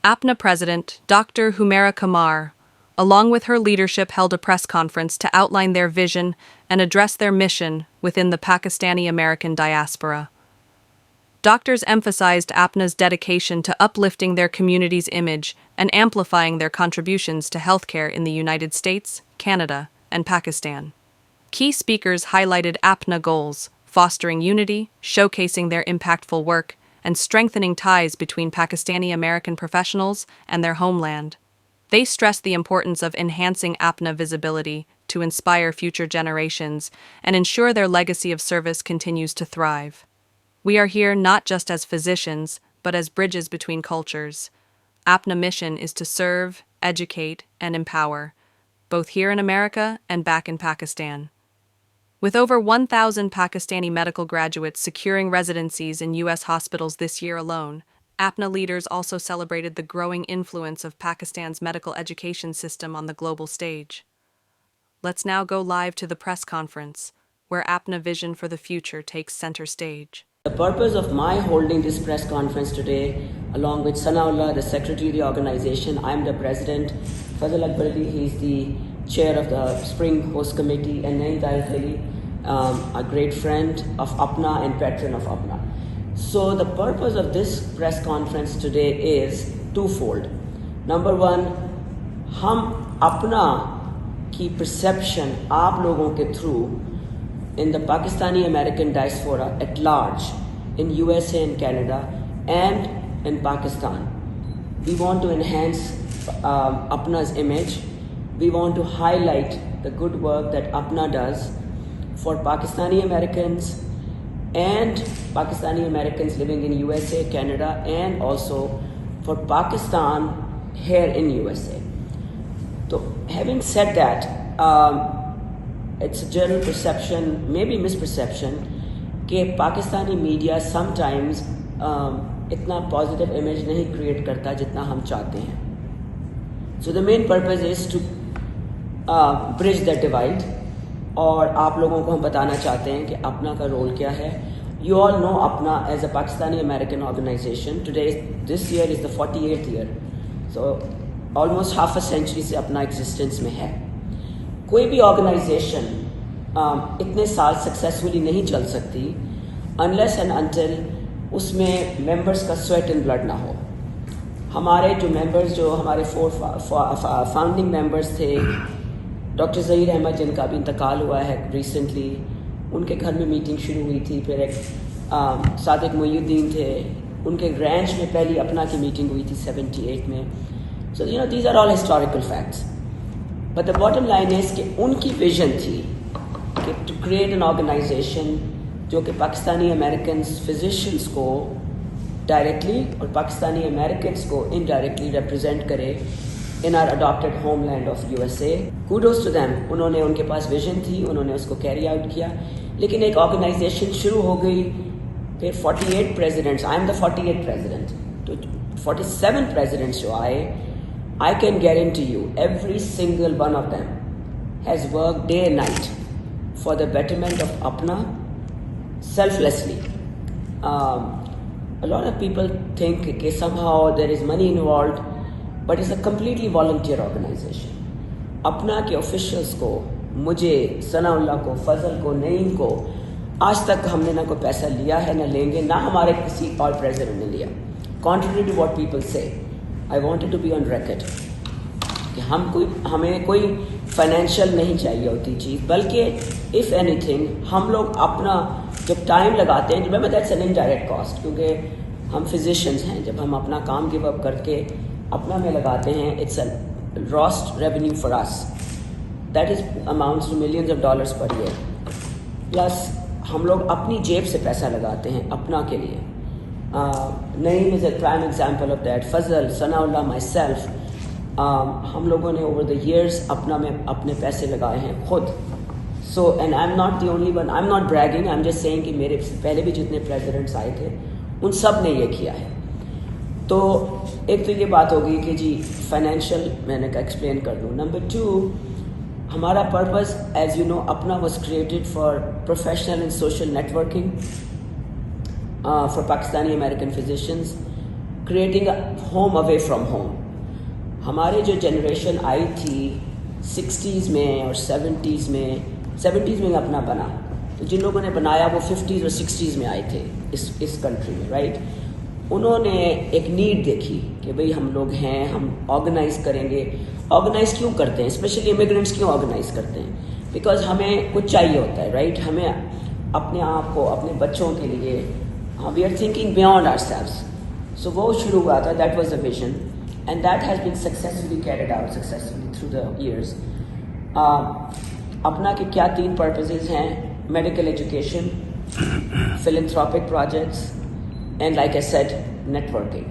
APNA President Dr. Humaira Kamar, along with her leadership, held a press conference to outline their vision and address their mission within the Pakistani-American diaspora. Doctors emphasized APNA's dedication to uplifting their community's image and amplifying their contributions to healthcare in the United States, Canada, and Pakistan. Key speakers highlighted APNA goals, fostering unity, showcasing their impactful work, and strengthening ties between Pakistani-American professionals and their homeland. They stressed the importance of enhancing APNA visibility to inspire future generations and ensure their legacy of service continues to thrive. We are here not just as physicians, but as bridges between cultures. APNA mission is to serve, educate, and empower, both here in America and back in Pakistan. With over 1,000 Pakistani medical graduates securing residencies in U.S. hospitals this year alone, APNA leaders also celebrated the growing influence of Pakistan's medical education system on the global stage. Let's now go live to the press conference, where APNA vision for the future takes center stage. The purpose of my holding this press conference today, along with Sanaullah, the secretary of the organization, I'm the president, Fazal Akbar Ali, he's the chair of the Spring Host Committee, and Naeem Tahir Khali, a great friend of APNA and patron of APNA. So the purpose of this press conference today is twofold. Number one, हम अपना की perception आप लोगों के through in the Pakistani American diaspora at large, in USA and Canada, and in Pakistan. We want to enhance APNA's image. We want to highlight the good work that APNA does for Pakistani Americans and Pakistani Americans living in USA, Canada, and also for Pakistan here in USA. So having said that, it's a general perception, maybe misperception, कि Pakistani media sometimes इतना positive image नहीं create करता जितना हम चाहते हैं. So the main purpose is to bridge that divide. और आप लोगों को हम बताना चाहते हैं कि अपना का रोल क्या है. You all know APNA as a Pakistani American organization. This year is the 48th year. So almost half a century से अपना existence में है. कोई भी organization इतने साल successfully नहीं चल सकती unless and until उसमें members का sweat and blood ना हो. हमारे जो members, जो हमारे 4 founding members थे, डॉक्टर ज़हीर अहमद जिनका भी इंतकाल हुआ है रिसेंटली, उनके घर में मीटिंग शुरू हुई थी. फिर एक सादिक मुईउद्दीन थे, उनके रैंच में पहली अपना की मीटिंग हुई थी 78 में. So you know these are all historical facts. But the bottom line is कि उनकी विजन थी कि टू क्रिएट एन ऑर्गेनाइजेशन जो कि पाकिस्तानी अमेरिकन फिजिशियंस को डायरेक्टली और पाकिस्तानी अमेरिकन्स को इनडायरेक्टली रिप्रेजेंट करे in our adopted homeland of USA. Kudos to them. उन्होंने, उनके पास विजन थी, उन्होंने उसको कैरी आउट किया. लेकिन एक ऑर्गेनाइजेशन शुरू हो गई, फिर 48 presidents, I am the 48th president, तो 47 प्रेसिडेंट्स जो आए, I can guarantee you every single one of them has worked day and night for the betterment of APNA selflessly. A lot of people think that somehow there is money involved, but it's a completely volunteer organization. अपना के officials को, मुझे, सनाउल्लाह को, फजल को, नईम को, आज तक हमने ना कोई पैसा लिया है, ना लेंगे, ना हमारे किसी और president ने लिया. Contrary to what people say, I wanted to be on record कि हमें कोई financial नहीं चाहिए होती चीज़, बल्कि if anything हम लोग अपना जब टाइम लगाते हैं, remember that's an indirect cost, क्योंकि हम physicians हैं, जब हम अपना काम give up करके अपना में लगाते हैं, it's a lost revenue for us. That is amounts to millions of dollars per year. Plus हम लोग अपनी जेब से पैसा लगाते हैं अपना के लिए. Naeem is a prime example of that. Fazal, Sanaullah, myself, हम लोगों ने over the years अपना में अपने पैसे लगाए हैं खुद. So and I'm not the only one. I'm not bragging. I'm just saying कि मेरे पहले भी जितने presidents आए थे, उन सब ने ये किया है. तो एक तो ये बात होगी कि जी फाइनेंशियल मैंने का एक्सप्लेन कर दूँ. नंबर 2, हमारा पर्पस एज यू नो अपना was created for professional and social networking for Pakistani American physicians. creating a home away from home. हमारे जो जनरेशन आई थी 60s में और 70s में अपना बना, तो जिन लोगों ने बनाया वो 50s और 60s में आए थे इस कंट्री में, राइट? उन्होंने एक नीड देखी कि भाई हम लोग हैं, हम ऑर्गेनाइज करेंगे। ऑर्गेनाइज क्यों करते हैं, स्पेशली इमिग्रेंट्स क्यों ऑर्गेनाइज करते हैं? बिकॉज हमें कुछ चाहिए होता है, राइट? हमें अपने आप को, अपने बच्चों के लिए, we are thinking beyond ourselves. So वो शुरू हुआ था, that was the vision and that has been successfully carried out successfully through the years. अपना के क्या 3 पर्पसेस हैं? Medical education, philanthropic projects, and like I said, networking.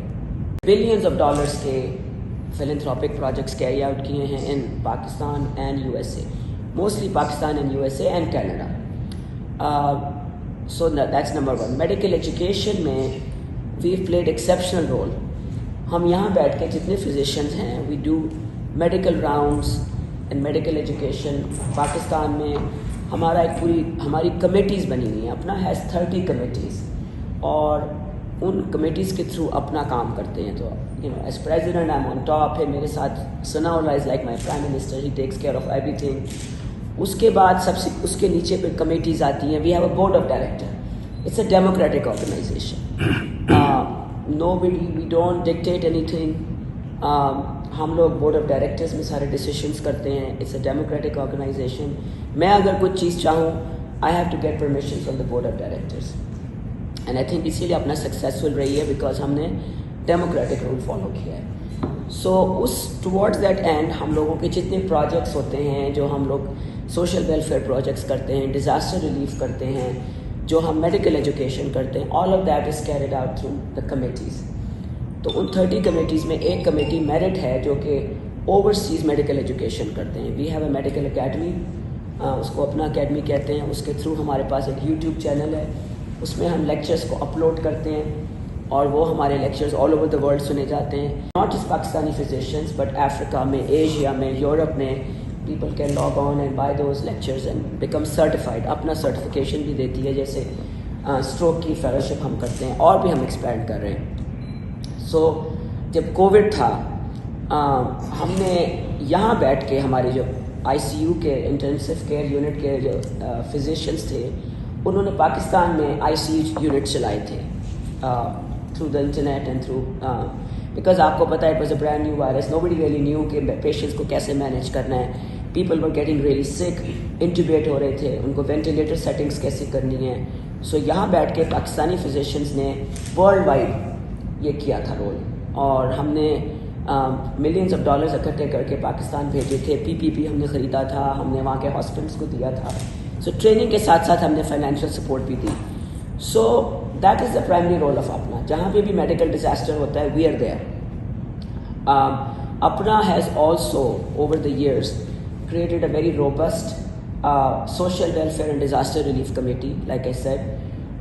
Billions of dollars के philanthropic projects carry out किए हैं in Pakistan and USA, mostly Pakistan and USA and Canada. So that's number 1. Medical education में we've played exceptional role. हम यहाँ बैठ के जितने physicians हैं, we do medical rounds and medical education. Pakistan में हमारी कमेटीज़ बनी हुई हैं, अपना हैज़ 30 कमेटीज़, और उन कमेटीज़ के थ्रू अपना काम करते हैं। तो as president I am on top है, मेरे साथ Sanaullah is like my prime minister, he takes care of everything. उसके बाद सबसे उसके नीचे पे कमेटीज़ आती हैं। We have a board of director, it's a democratic organization, we don't dictate anything. हम लोग बोर्ड ऑफ डायरेक्टर्स में सारे डिसीजंस करते हैं। It's a democratic organization. मैं अगर कुछ चीज़ चाहूँ, I have to get permission from the board of directors, and I think इसीलिए अपना सक्सेसफुल रही है, बिकॉज हमने डेमोक्रेटिक रूल फॉलो किया है। सो उस टुवर्ड्स दैट एंड हम लोगों के जितने प्रोजेक्ट्स होते हैं, जो हम लोग सोशल वेलफेयर प्रोजेक्ट्स करते हैं, डिज़ास्टर रिलीफ करते हैं, जो हम मेडिकल एजुकेशन करते हैं, all of that is carried out through the committees. तो उन 30 कमेटीज़ में एक कमेटी मेरिट है जो कि ओवरसीज़ मेडिकल एजुकेशन करते हैं। We have a medical academy, उसको अपना अकेडमी कहते हैं। उसके थ्रू हमारे पास एक यूट्यूब चैनल है, उसमें हम लेक्चर्स को अपलोड करते हैं और वो हमारे lectures all over the world सुने जाते हैं। Not just Pakistani physicians but Africa में, एशिया में, यूरोप में, people can log on and buy those lectures and become certified. APPNA certification भी देती है, जैसे स्ट्रोक की फेलोशिप हम करते हैं, और भी हम एक्सपैंड कर रहे हैं। सो जब कोविड था, हमने यहाँ बैठ के हमारे जो ICU के इंटेंसिव केयर यूनिट के जो फिजिशियंस थे, उन्होंने पाकिस्तान में ICU यूनिट चलाए थे through the internet and through, because आपको पता है it was a brand new virus, nobody really new कि पेशेंट्स को कैसे मैनेज करना है। People were getting really sick, intubate हो रहे थे, उनको वेंटिलेटर सेटिंग्स कैसे करनी है। सो यहाँ बैठ के पाकिस्तानी फिजिशियंस ने वर्ल्ड वाइड ये किया था रोल, और हमने मिलियंस ऑफ डॉलर्स इकट्ठे करके पाकिस्तान भेजे थे। PPP हमने ख़रीदा था, हमने वहाँ के हॉस्पिटल्स को दिया था। सो ट्रेनिंग के साथ साथ हमने फाइनेंशियल सपोर्ट भी दी। So that is the primary role of अपना। जहाँ पे भी मेडिकल डिजास्टर होता है, वी आर देयर। अपना has also over the years created a very robust social welfare and disaster relief committee, like I said,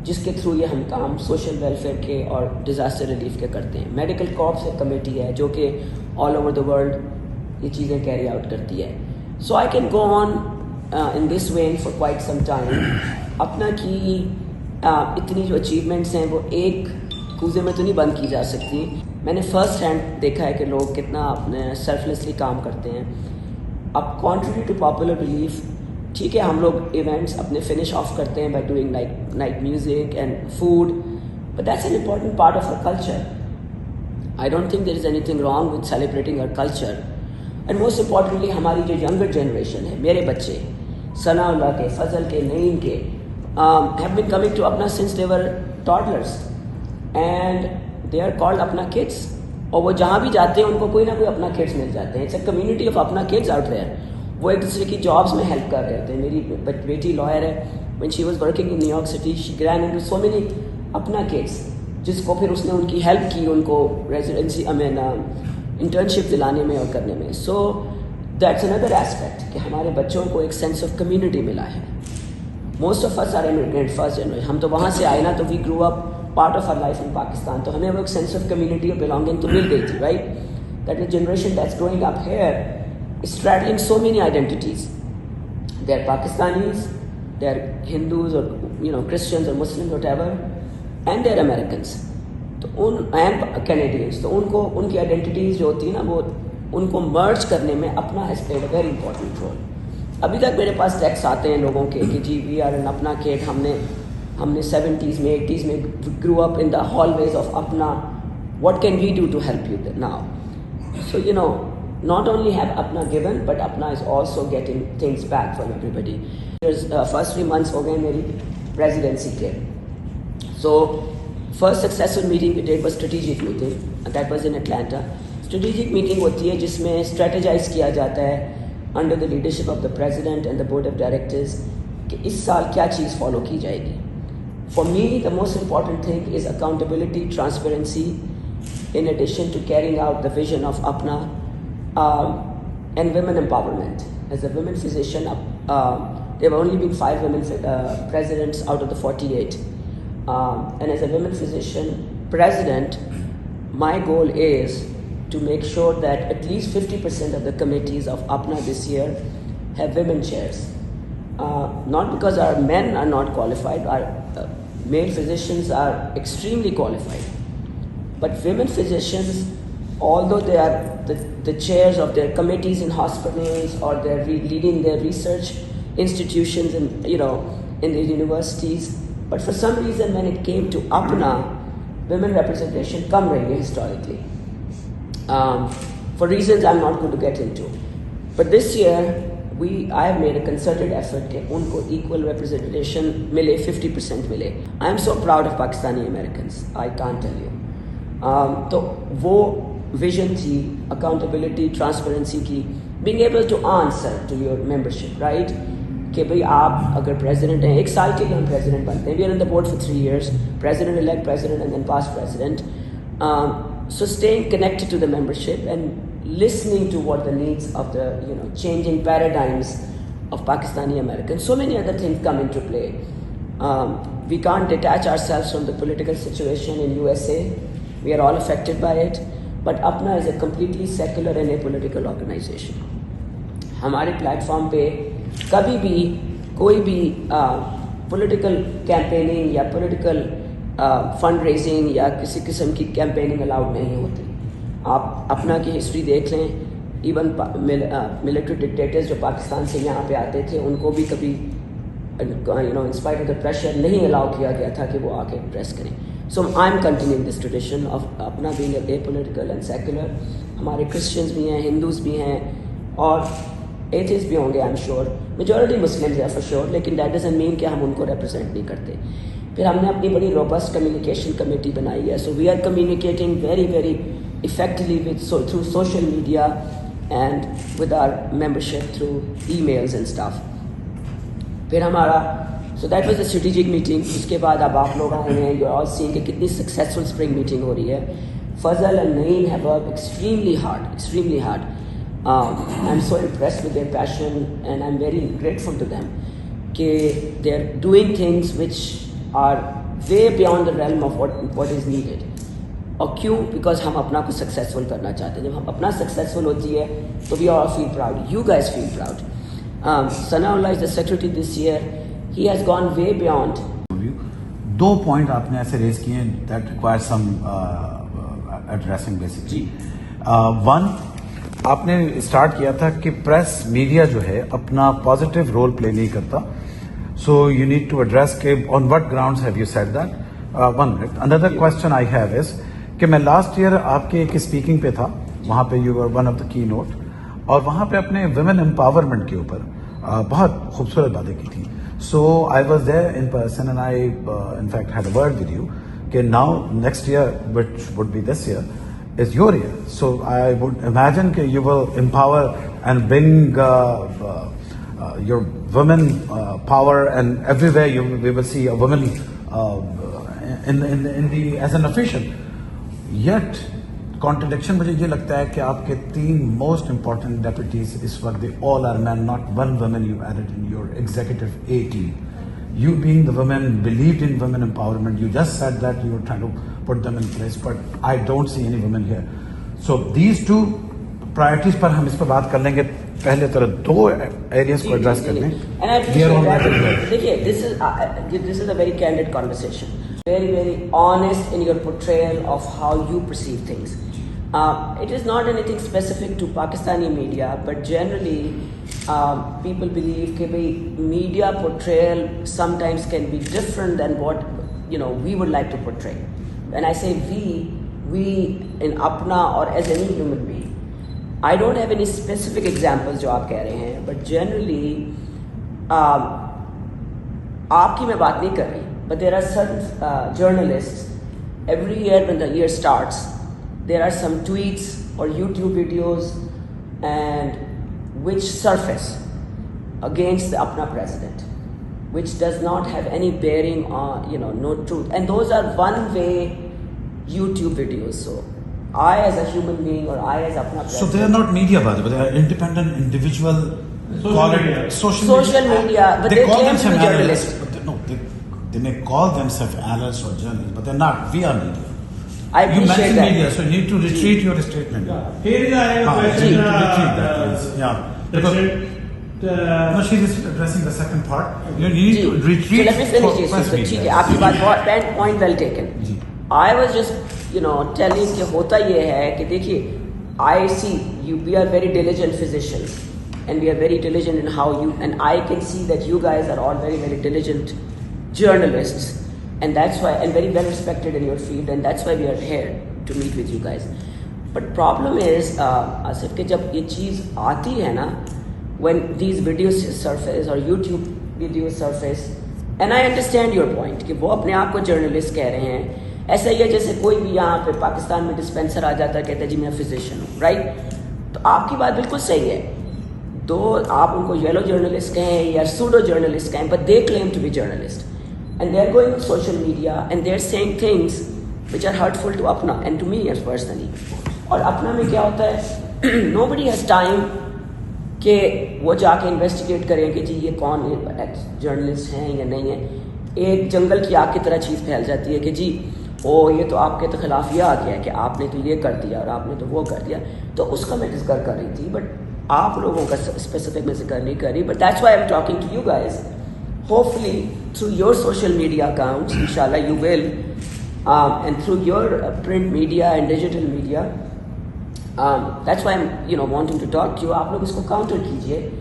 जिसके थ्रू ये हम काम सोशल वेलफेयर के और डिज़ास्टर रिलीफ के करते हैं। मेडिकल कॉर्प्स एक कमेटी है जो कि ऑल ओवर द वर्ल्ड ये चीज़ें कैरी आउट करती है। So I can go on in this way for quite some time. अपना की इतनी जो अचीवमेंट्स हैं वो एक कूजे में तो नहीं बंद की जा सकती। मैंने फर्स्ट हैंड देखा है कि लोग कितना अपने सेल्फलेसली काम करते हैं। अब कॉन्ट्री टू पॉपुलर बिलीफ, ठीक है, हम लोग इवेंट्स अपने फिनिश ऑफ करते हैं by doing like night music and food, but that's an important part of our culture. I don't think there is anything wrong with celebrating our culture. And most importantly हमारी जो younger generation है, मेरे बच्चे सनाउल्लाह के, फजल के, नईम के, have been coming to APPNA since they were toddlers and they are called APPNA kids. और वो जहाँ भी जाते हैं उनको कोई ना कोई अपना किड्स मिल जाते हैं। इट्स अ कम्युनिटी ऑफ अपना किड्स आउट देयर। वो एक दूसरे की जॉब्स में हेल्प कर रहे होते हैं। मेरी बेटी लॉयर है, when she was working in New York city she gran into so many अपना किड्स, जिसको फिर उसने उनकी हेल्प की, उनको रेजिडेंसी इंटर्नशिप दिलाने में और करने में। सो दैट्स अनदर एस्पेक्ट कि हमारे बच्चों को एक सेंस ऑफ कम्युनिटी मिला है। Most of us are immigrant first generation, हम तो वहाँ से आए ना, तो we grew up part of our life in Pakistan, तो हमें वो एक सेंस ऑफ कम्युनिटी और बिलोंगिंग तो मिल गई थी, right? That is generation that's growing up here is straddling so many identities. They are Pakistanis, they are Hindus or Christians or Muslims, whatever, and they are Americans. तो and Canadians, तो उनको उनकी identities जो होती है ना, वो उनको मर्ज करने में APPNA has played a very important role. अभी तक मेरे पास टेक्स्ट आते हैं लोगों के कि जी वी आर एन अपना किड, हमने 70s में 80s में grew up in the hallways of अपना, what can we do to help you now. So you know, not only have Apna given, but Apna is also getting things back from everybody. First 3 months हो गए मेरी presidency के, so first successful meeting we did was strategic meeting, and that was in Atlanta. Strategic meeting होती है जिसमें strategize किया जाता है under the leadership of the president and the board of directors कि इस साल क्या चीज़ follow की जाएगी. For me, the most important thing is accountability, transparency, in addition to carrying out the vision of Apna. And women empowerment. As a women physician, there have only been 5 women presidents out of the 48. And as a women physician president, my goal is to make sure that at least 50% of the committees of APNA this year have women chairs. Not because our men are not qualified, our male physicians are extremely qualified. But women physicians, although they are the chairs of their committees in hospitals or they're leading their research institutions in the universities, but for some reason when it came to Apna, women representation come rahi historically, for reasons I'm not going to get into. But this year I have made a concerted effort कि उनको equal representation मिले, 50% मिले. I am so proud of Pakistani Americans, I can't tell you. तो वो vision थी accountability, transparency की, being able to answer to your membership, right, कि भाई आप अगर प्रेसिडेंट हैं, 1 साल के लिए हम प्रेसिडेंट बनते हैं, we are in the board for 3 years, president elect, president and then past president, so staying connected to the membership and listening to what the needs of the changing paradigms of Pakistani Americans. So many other things come into play. We can't detach ourselves from the political situation in USA. We are all affected by it. But Apna is a completely secular and apolitical organization. हमारे platform पे कभी भी कोई भी political campaigning या political fund raising या किसी किस्म की कैंपेनिंग अलाउड नहीं होती. आप अपना की हिस्ट्री देख लें. इवन मिलिट्री डिक्टेटर्स जो पाकिस्तान से यहाँ पे आते थे, उनको भी कभी in spite of the pressure नहीं अलाउ किया गया था कि वो आके प्रेस करें. So I am continuing this tradition of अपना being apolitical and secular. हमारे क्रिश्चियंस भी हैं, हिंदूज़ भी हैं और एथिस्ट भी होंगे, I am sure. Majority Muslims है फॉर श्योर, लेकिन दैट डजंट मीन कि हम उनको रिप्रेजेंट नहीं करते. फिर हमने अपनी बड़ी रोबस्ट कम्युनिकेशन कमेटी बनाई है. So we are communicating very very effectively through social media and with our membership through emails and stuff. फिर हमारा so that was a strategic meeting. उसके बाद अब आप लोग आए हैं, you're all seeing कि कितनी successful spring meeting हो रही है. Fazal and Naeem have worked extremely hard. I'm so impressed with their passion and I'm very grateful to them कि they're doing things which are way beyond the realm of what is needed. और क्यों? Because हम अपना को successful करना चाहते हैं. जब हम अपना सक्सेसफुल होती है तो we all feel proud. You guys feel proud. Sanaullah is the secretary this year. He has gone way beyond. 2 point आपने ऐसे रेज किए that require some addressing basically. 1, आपने स्टार्ट किया था कि प्रेस मीडिया जो है अपना पॉजिटिव रोल प्ले नहीं करता. So you need to address के on what grounds have you said that. 1 minute. Another question I have is कि मैं लास्ट ईयर आपके एक स्पीकिंग पे था, वहाँ पे you were one of the key note, और वहाँ पे अपने वुमेन एम्पावरमेंट के ऊपर बहुत खूबसूरत बातें की थी. So I was there in person and I in fact had a word with you कि now next year which would be this year is your year. So I would imagine कि you will empower and bring your women power and everywhere we will see a women in the as an official. Yet contradiction मुझे ये लगता है कि आपके 3 most important deputies इस वक्त they all are men, not one woman you added in your executive A team. You being the women believed in women empowerment, you just said that you were trying to put them in place, but I don't see any women here. So these 2 priorities पर हम इस पर बात कर लेंगे. पहले तरह 2 areas को एड्रेस कर लें. देखिए, this is a very candid conversation. very honest in your portrayal of how you perceive things. It is not anything specific to Pakistani media, but generally people believe that media portrayal sometimes can be different than what we would like to portray. When I say we in Apna or as any human being, I don't have any specific examples जो आप कह रहे हैं, but generally आपकी मैं बात नहीं कर रही, but there are certain journalists every year when the year starts, there are some tweets or YouTube videos and which surface against the Apna president, which does not have any bearing on no truth, and those are one-way YouTube videos. So I as a human being or I as Apna president. So they are not media, by the way. They are independent individual. Call it social media, but they call claim to be themselves journalists. They may call themselves analysts or journalists, but they're not. We are media. I You appreciate mentioned that. media, so you need to retreat your statement. Here is a You question. need to retreat that, please. Yeah. Because, no, she is addressing the second part. You need to So retreat let me finish for this. press So ठीक media. है, आपकी बात point well taken. I was just telling कि होता ये है कि देखिए, I see we are very diligent physicians and we are very diligent in how you, and I can see that you guys are all very diligent journalists, and that's why, and very well respected in your field, and that's why we are here to meet with you guys. But problem is Asif कि जब ये चीज़ आती है ना, when these videos surface or YouTube videos surface, and I understand your point कि वो अपने आप को जर्नलिस्ट कह रहे हैं, ऐसा ही है जैसे कोई भी यहाँ पे पाकिस्तान में डिस्पेंसर आ जाता है, कहता है जी मैं फिजिशियन हूँ, राइट? तो आपकी बात बिल्कुल सही है, तो आप उनको येलो जर्नलिस्ट कहें या सूडो जर्नलिस्ट कहें, but they claim to be journalists and they are going on social media and they are saying things which are hurtful to Apna and to me as personally. और अपना में क्या होता है, nobody has time कि वो जाके investigate करें कि जी ये कौन जर्नलिस्ट हैं या नहीं है. एक जंगल की आग की तरह चीज़ फैल जाती है कि जी ये तो आपके तो खिलाफ ये आ गया है कि आपने तो ये कर दिया और आपने तो वो कर दिया, तो उसका मैं जिक्र कर रही थी, बट आप लोगों का स्पेसिफिक में जिक्र नहीं कर रही. But that's why I am talking to you guys. Hopefully through your social media accounts, inshallah you will, and through your print media and digital media, that's why I'm wanting to talk to you. आप लोग इसको counter कीजिए.